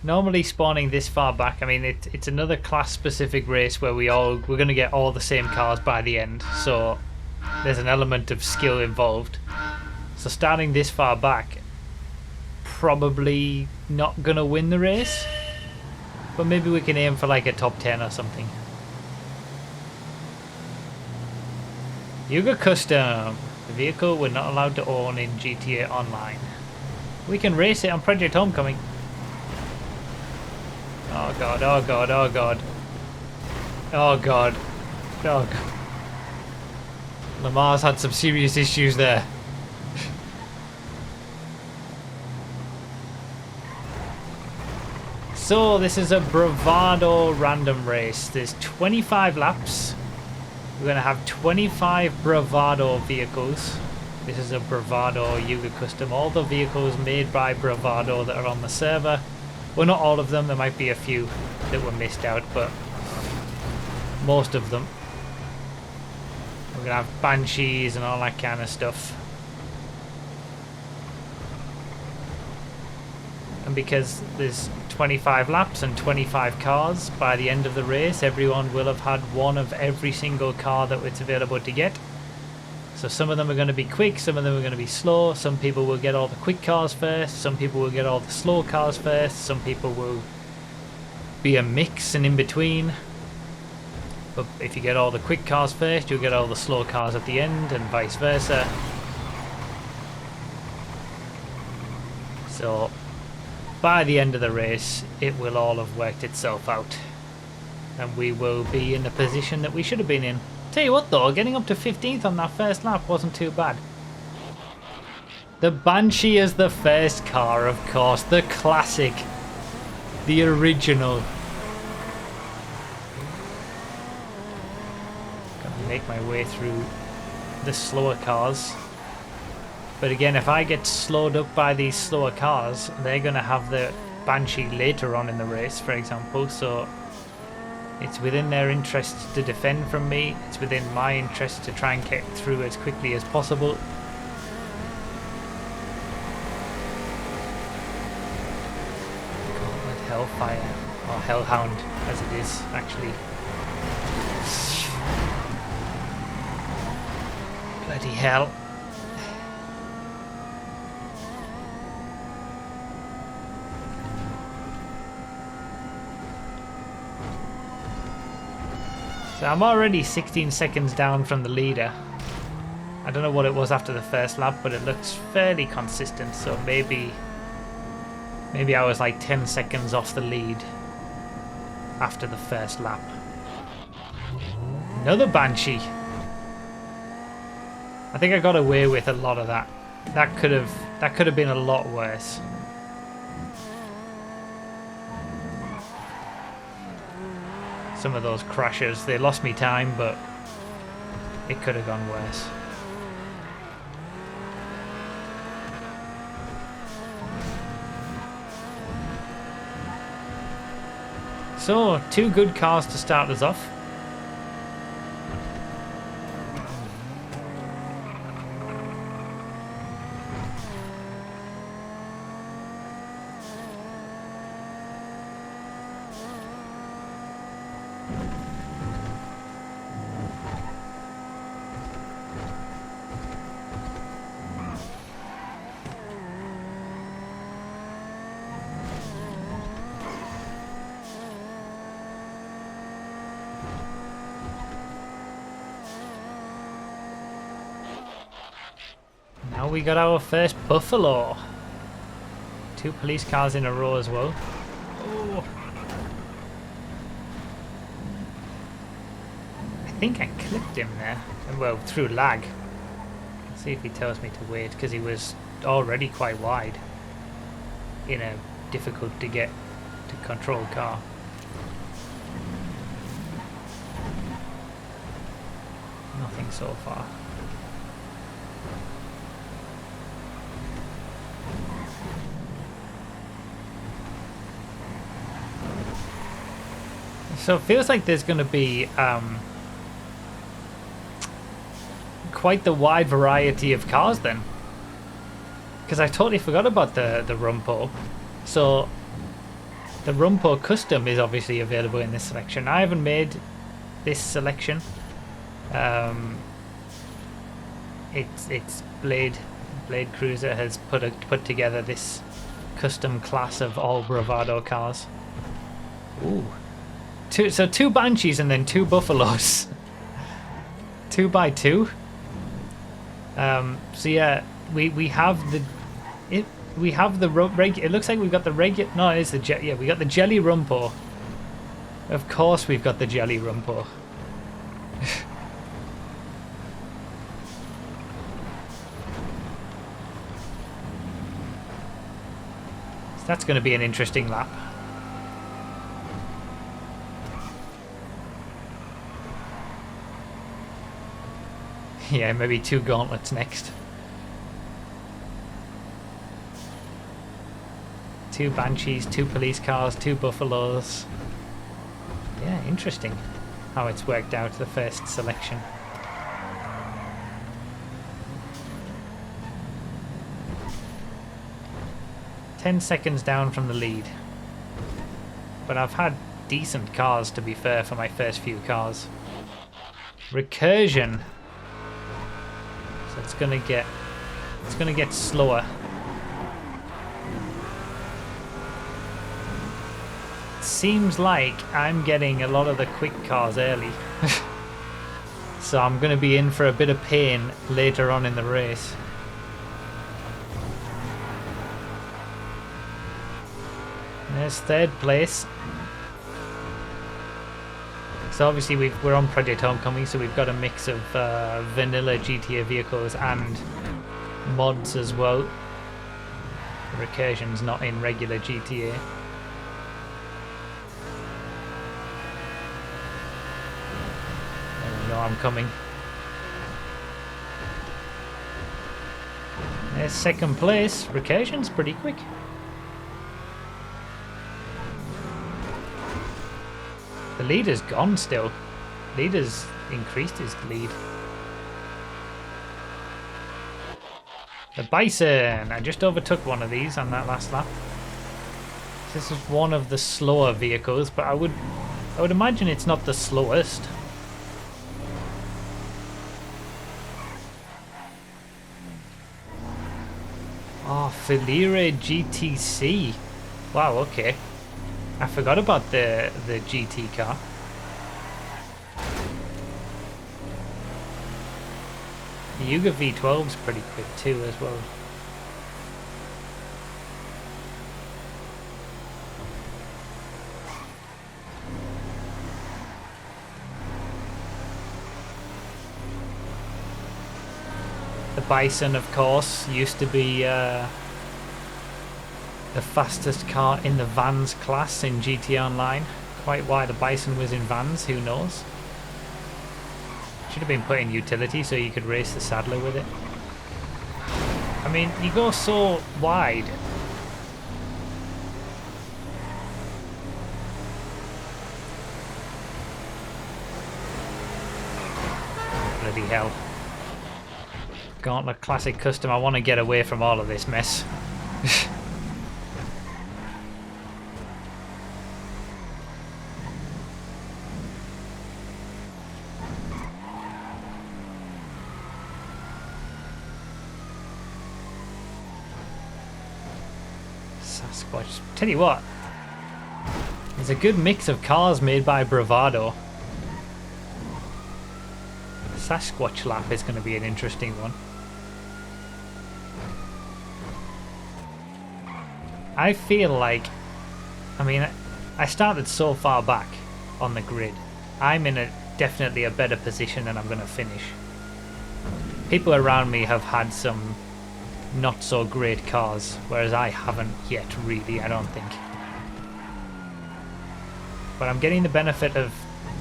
normally spawning this far back, I mean, it's another class-specific race where we're going to get all the same cars by the end, so there's an element of skill involved. So starting this far back, probably not going to win the race, but maybe we can aim for like a top 10 or something. Yuga Custom, the vehicle we're not allowed to own in GTA Online. We can race it on Project Homecoming. Oh god, oh god, oh god. Oh god. Oh god. Lamar's had some serious issues there. So this is a Bravado random race. There's 25 laps. We're going to have 25 Bravado vehicles. This is a Bravado Yuga Custom. All the vehicles made by Bravado that are on the server. Well, not all of them. There might be a few that were missed out, but most of them. We're going to have Banshees and all that kind of stuff. And because there's 25 laps and 25 cars, by the end of the race everyone will have had one of every single car that it's available to get. So some of them are going to be quick, some of them are going to be slow, some people will get all the quick cars first, some people will get all the slow cars first, some people will be a mix and in between. But if you get all the quick cars first, you'll get all the slow cars at the end, and vice versa. So by the end of the race, it will all have worked itself out. And we will be in the position that we should have been in. Tell you what though, getting up to 15th on that first lap wasn't too bad. The Banshee is the first car, of course. The classic. The original. Gotta make my way through the slower cars. But again, if I get slowed up by these slower cars, they're going to have the Banshee later on in the race, for example. So it's within their interest to defend from me. It's within my interest to try and get through as quickly as possible. Gauntlet Hellfire, or Hellhound as it is actually. Bloody hell. So I'm already 16 seconds down from the leader. I don't know what it was after the first lap, but it looks fairly consistent, so maybe I was like 10 seconds off the lead after the first lap. Another Banshee. I think I got away with a lot of that. That could have been a lot worse. Some of those crashes, they lost me time, but it could have gone worse. So, two good cars to start us off. Now we got our first Buffalo. Two police cars in a row as well. Oh. I think I clipped him there. Well, through lag. Let's see if he tells me to wait, because he was already quite wide in a difficult to get to control car. Nothing so far. So it feels like there's going to be quite the wide variety of cars then. Because I totally forgot about the Rumpo. So The Rumpo Custom is obviously available in this selection. I haven't made this selection. It's Blade Cruiser has put together this custom class of all Bravado cars. Ooh, two Banshees and then 2 Buffaloes. 2 by 2. So yeah, we have the it looks like we've got the regular. No, it is the jet. Yeah, we got the Jelly Rumpo. Of course, we've got the Jelly Rumpo. So that's going to be an interesting lap. Yeah, maybe 2 gauntlets next. 2 Banshees, 2 police cars, 2 Buffaloes. Yeah, interesting how it's worked out, the first selection. "10 seconds down from the lead. But I've had decent cars, to be fair, for my first few cars. Recursion. So it's gonna get slower. Seems like I'm getting a lot of the quick cars early. So I'm going to be in for a bit of pain later on in the race. There's 3rd place. So obviously we're on Project Homecoming, so we've got a mix of vanilla GTA vehicles and mods as well. Recursion's not in regular GTA. I'm coming. There's 2nd place. Recursion's pretty quick. The leader's gone still. Leader's increased his lead. The Bison. I just overtook one of these on that last lap. This is one of the slower vehicles, but I would imagine it's not the slowest. Oh, Filire GTC. Wow, okay. I forgot about the GT car. The Yuga V12's pretty quick too as well. The Bison, of course, used to be the fastest car in the Vans class in GT Online. Quite why the Bison was in Vans, who knows? Should have been put in utility so you could race the Saddler with it. I mean, you go so wide. Bloody hell. Gauntlet Classic Custom, I want to get away from all of this mess. Sasquatch. Tell you what, there's a good mix of cars made by Bravado. Sasquatch lap is going to be an interesting one. I feel like, I mean, I started so far back on the grid. I'm in definitely a better position than I'm going to finish. People around me have had some not so great cars, whereas I haven't yet really, I don't think. But I'm getting the benefit of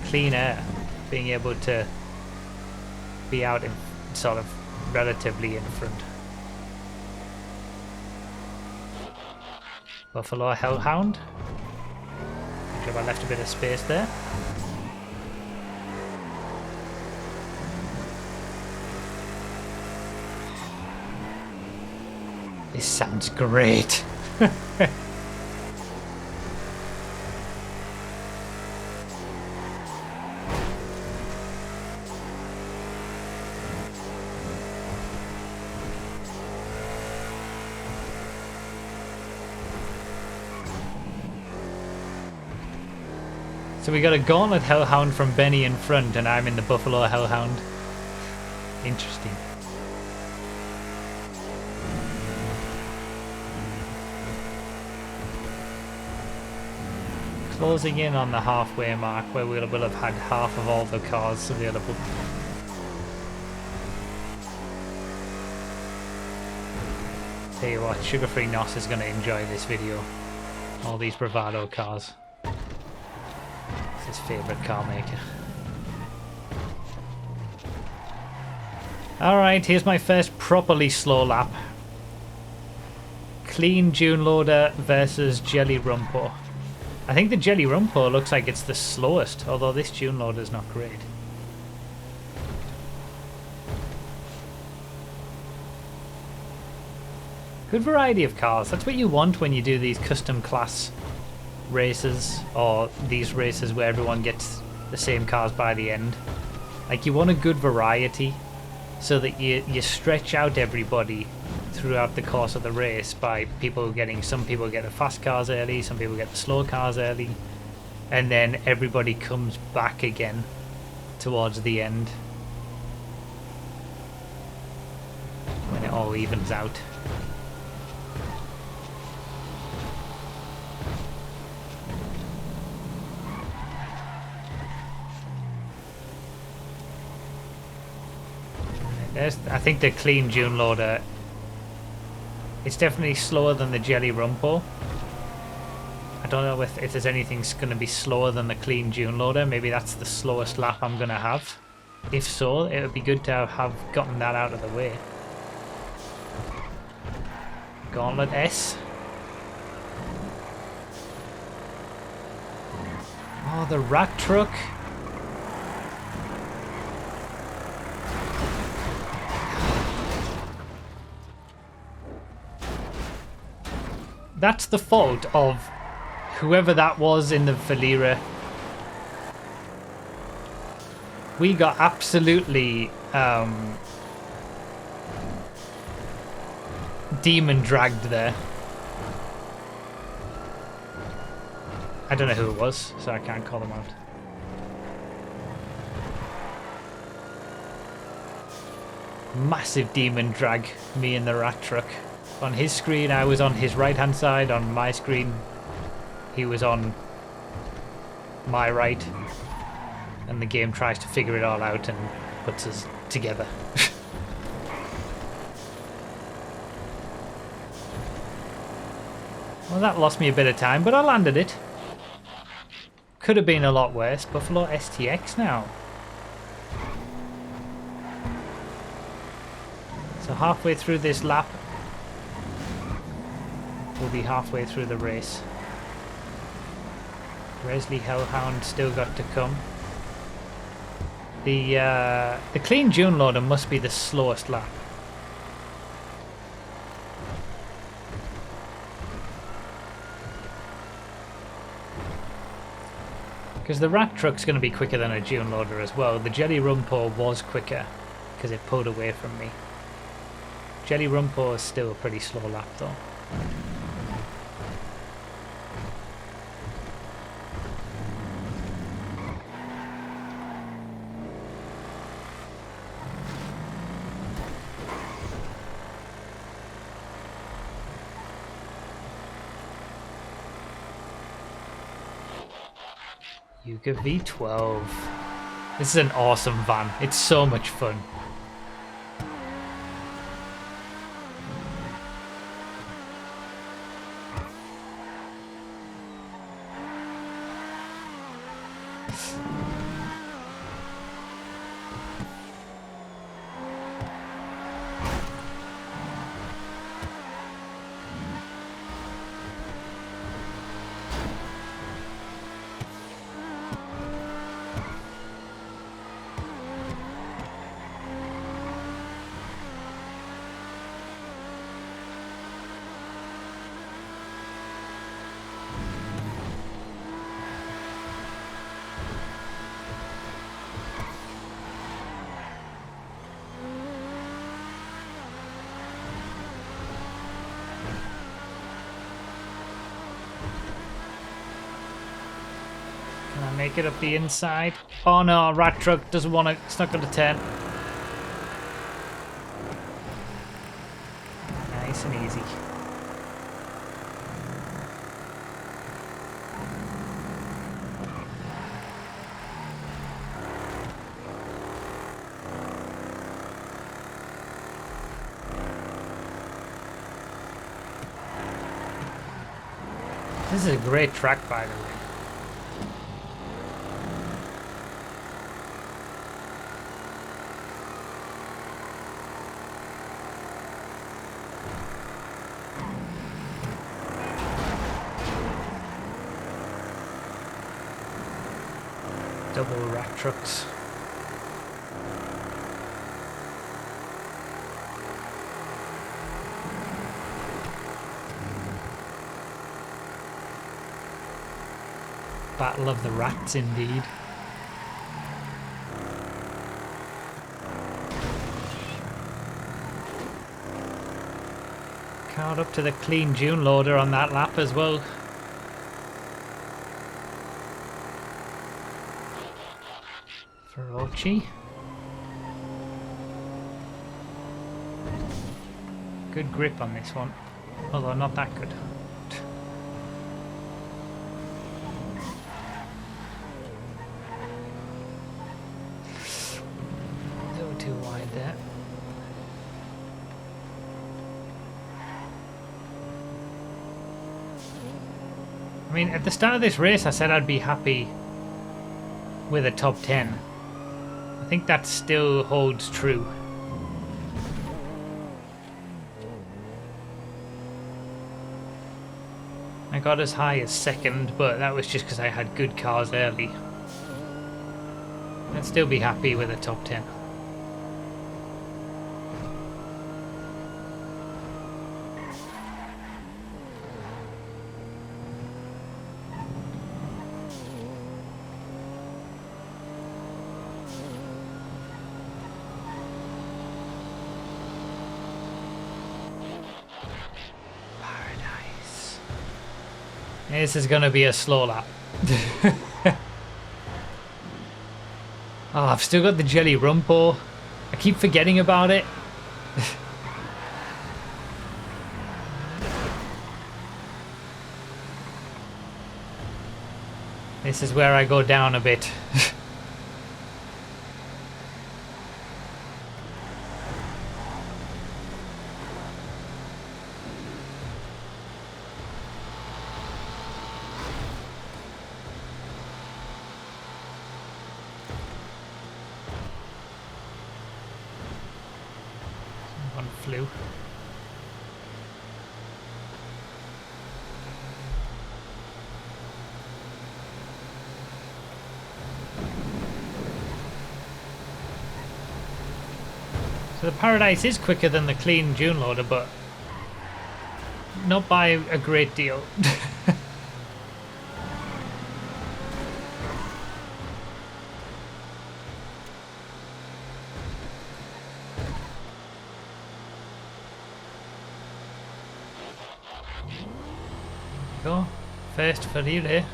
clean air, being able to be out in sort of relatively in front. Buffalo Hellhound. Good job, I left a bit of space there. This sounds great. So we got a Gauntlet Hellhound from Benny in front, and I'm in the Buffalo Hellhound. Interesting. Closing in on the halfway mark where will have had half of all the cars available. Tell you what, Sugar Free Nos is going to enjoy this video. All these Bravado cars. It's his favourite car maker. Alright, here's my first properly slow lap. Clean June Loader versus Jelly Rumpo. I think the Jelly Rumpo looks like it's the slowest, although this June Loader is not great. Good variety of cars. That's what you want when you do these custom class races, or these races where everyone gets the same cars by the end. Like, you want a good variety so that you stretch out everybody throughout the course of the race by people getting, some people get the fast cars early, some people get the slow cars early, and then everybody comes back again towards the end when it all evens out. I think the clean June Loader, it's definitely slower than the Jelly Rumpo. I don't know if there's anything going to be slower than the clean June Loader. Maybe that's the slowest lap I'm going to have. If so, it would be good to have gotten that out of the way. Gauntlet S. Oh, the rat truck. That's the fault of whoever that was in the Valera. We got absolutely demon dragged there. I don't know who it was, so I can't call them out. Massive demon drag, me in the rat truck. On his screen, I was on his right-hand side. On my screen, he was on my right. And the game tries to figure it all out and puts us together. Well, that lost me a bit of time, but I landed it. Could have been a lot worse. Buffalo STX now. So halfway through this lap, we'll be halfway through the race. Resley Hellhound still got to come. The clean June Loader must be the slowest lap. Because the rat truck's going to be quicker than a June Loader as well. The Jelly Rumpo was quicker because it pulled away from me. Jelly Rumpo is still a pretty slow lap though. Yuga V12. This is an awesome van. It's so much fun. make it up the inside. Oh no, rat truck doesn't want to, it's not going to turn. Nice and easy. This is a great track, by the way. Double rat trucks. Battle of the rats, indeed. Card up to the clean June loader on that lap as well. Feroci. Good grip on this one, although not that good. Too wide there. I mean, at the start of this race I said I'd be happy with a top 10. I think that still holds true. I got as high as second, but that was just because I had good cars early. I'd still be happy with a top 10. This is going to be a slow lap. Oh, I've still got the jelly rumpo. I keep forgetting about it. This is where I go down a bit. Flew. So the Paradise is quicker than the clean June loader, but not by a great deal. Go. First for PeeJay.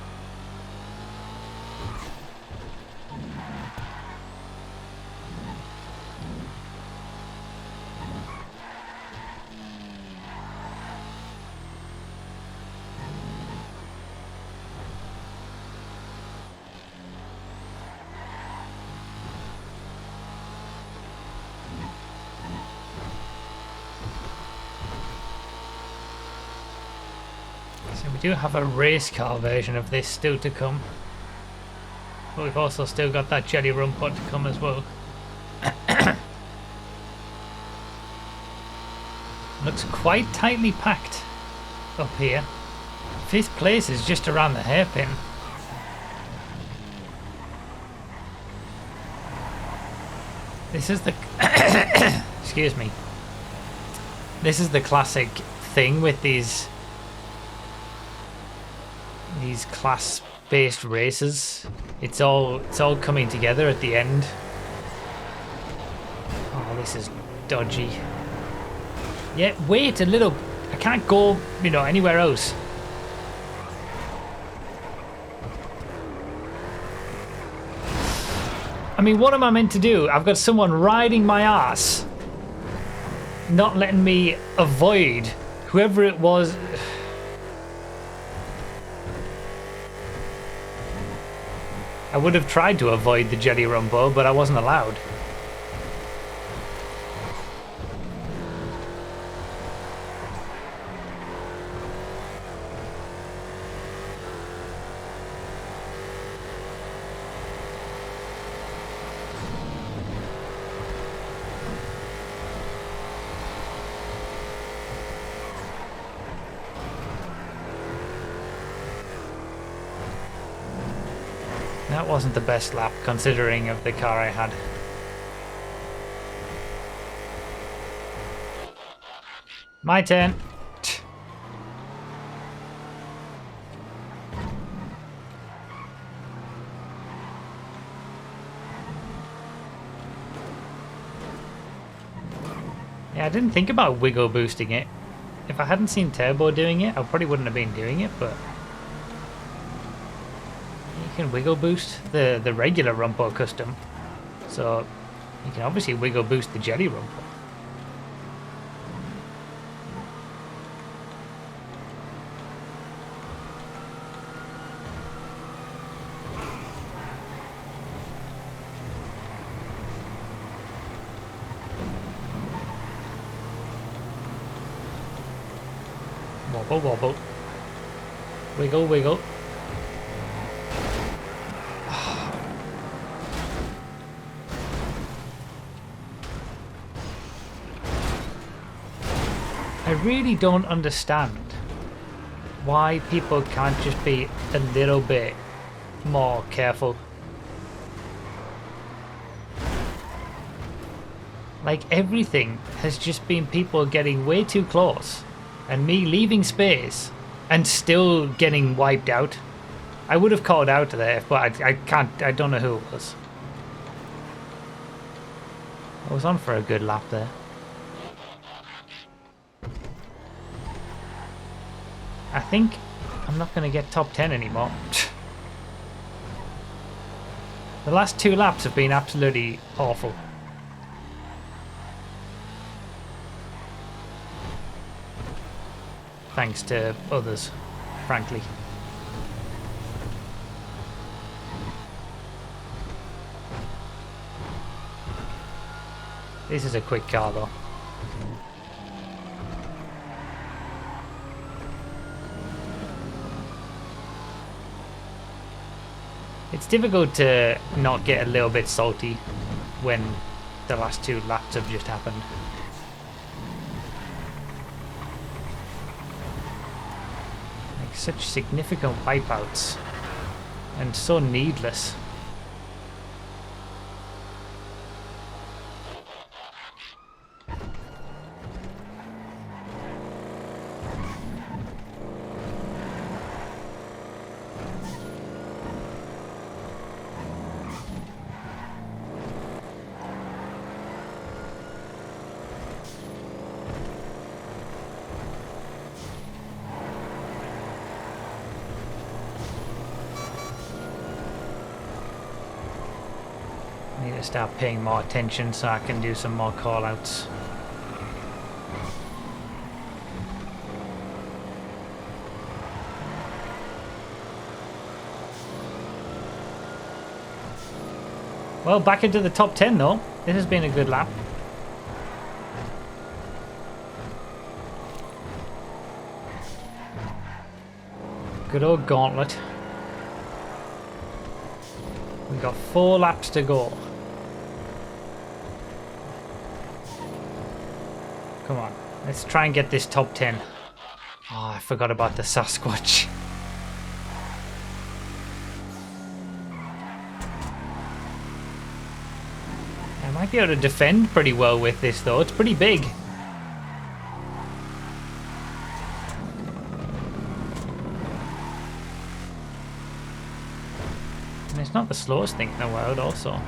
So we do have a race car version of this still to come, but we've also still got that jelly rumpo to come as well. Looks quite tightly packed up here. 5th place is just around the hairpin. This is the excuse me. This is the classic thing with these class-based races. It's all coming together at the end. Oh, this is dodgy. Yeah, wait a little. I can't go, anywhere else. I mean, what am I meant to do? I've got someone riding my ass, not letting me avoid whoever it was. I would have tried to avoid the jelly rumbo, but I wasn't allowed. That wasn't the best lap, considering of the car I had. My turn. Yeah, I didn't think about wiggle boosting it. If I hadn't seen Turbo doing it, I probably wouldn't have been doing it, but... You can wiggle boost the regular Rumpo custom, so you can obviously wiggle boost the jelly Rumpo. Wobble wobble, wiggle wiggle. I really don't understand why people can't just be a little bit more careful. Like, everything has just been people getting way too close and me leaving space and still getting wiped out. I would have called out there, but I don't know who it was. I was on for a good lap there. I think I'm not going to get top 10 anymore. The last 2 laps have been absolutely awful. Thanks to others, frankly. This is a quick car though. It's difficult to not get a little bit salty when the last 2 laps have just happened. Like, such significant wipeouts and so needless. I need to start paying more attention so I can do some more call-outs. Well, back into the top 10 though. This has been a good lap. Good old gauntlet. We've got 4 laps to go. Come on, let's try and get this top 10. Oh, I forgot about the Sasquatch. I might be able to defend pretty well with this though, it's pretty big. And it's not the slowest thing in the world also.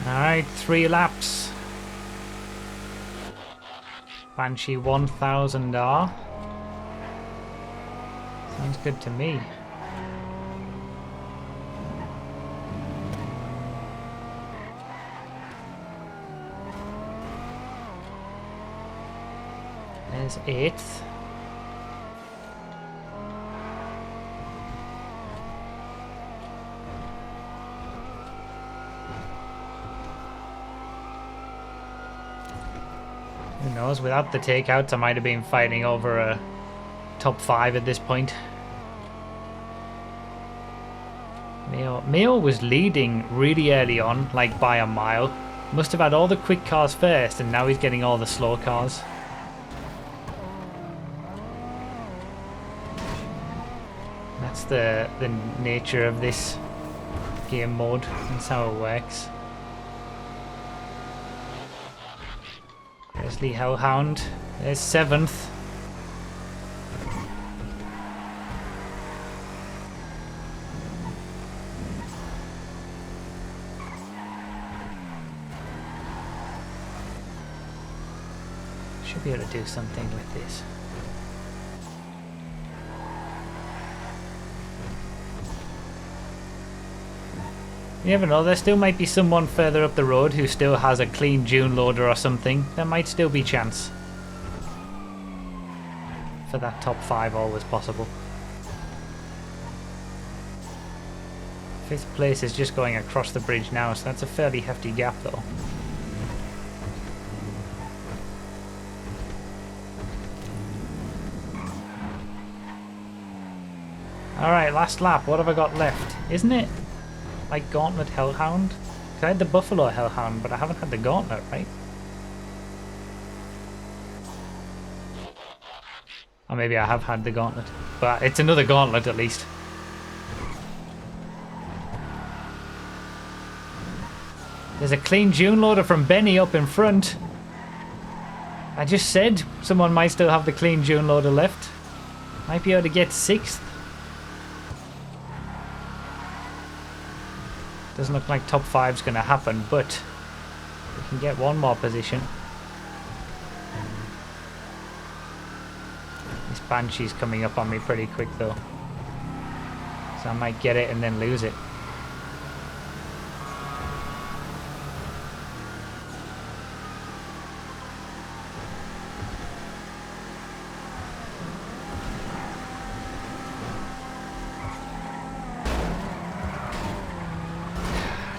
Alright, 3 laps. Banshee 1000R. Sounds good to me. There's 8th. Who knows, without the takeouts I might have been fighting over a top 5 at this point. Mayo was leading really early on, like by a mile. Must have had all the quick cars first and now he's getting all the slow cars. That's the nature of this game mode. That's how it works. There's Lee Hellhound. There's 7th. Should be able to do something with this. You never know, there still might be someone further up the road who still has a clean June loader or something. There might still be chance. For that top 5 always possible. 5th place is just going across the bridge now, so that's a fairly hefty gap though. Alright, last lap, what have I got left? Isn't it like Gauntlet Hellhound? Because I had the Buffalo Hellhound, but I haven't had the Gauntlet, right? Or maybe I have had the Gauntlet. But it's another Gauntlet at least. There's a clean June loader from Benny up in front. I just said someone might still have the clean June loader left. Might be able to get 6th. Doesn't look like top 5's going to happen, but we can get one more position. This Banshee's coming up on me pretty quick though. So I might get it and then lose it.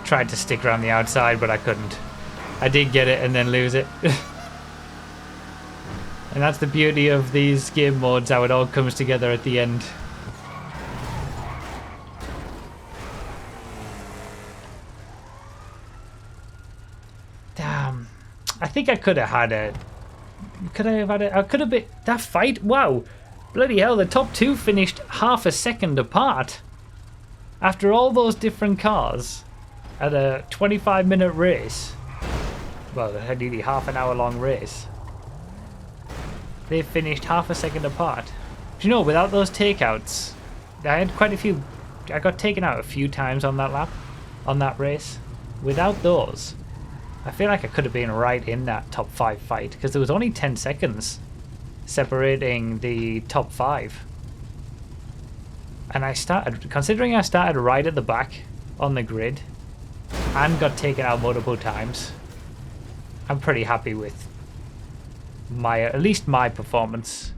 Tried to stick around the outside, but I couldn't. I did get it and then lose it. And that's the beauty of these game modes, how it all comes together at the end. Damn. I think I could have had a... Could I have had a... I could have been... That fight? Wow. Bloody hell, the top 2 finished half a second apart. After all those different cars. At a 25-minute race, well, a nearly half an hour long race, they finished half a second apart. Do you know, without those takeouts, I had quite a few, I got taken out a few times on that lap, on that race. Without those, I feel like I could have been right in that top 5 fight, because there was only 10 seconds separating the top 5. And I started, considering I started right at the back on the grid, and got taken out multiple times, I'm pretty happy with at least my performance.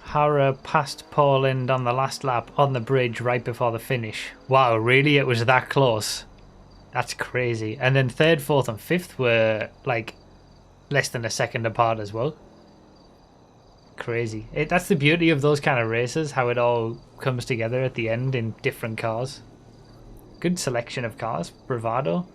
Hara passed Poland on the last lap on the bridge right before the finish. Wow, really? It was that close? That's crazy. And then 3rd, 4th and 5th were like less than a second apart as well. Crazy. That's the beauty of those kind of races, how it all comes together at the end in different cars. Good selection of cars. Bravado.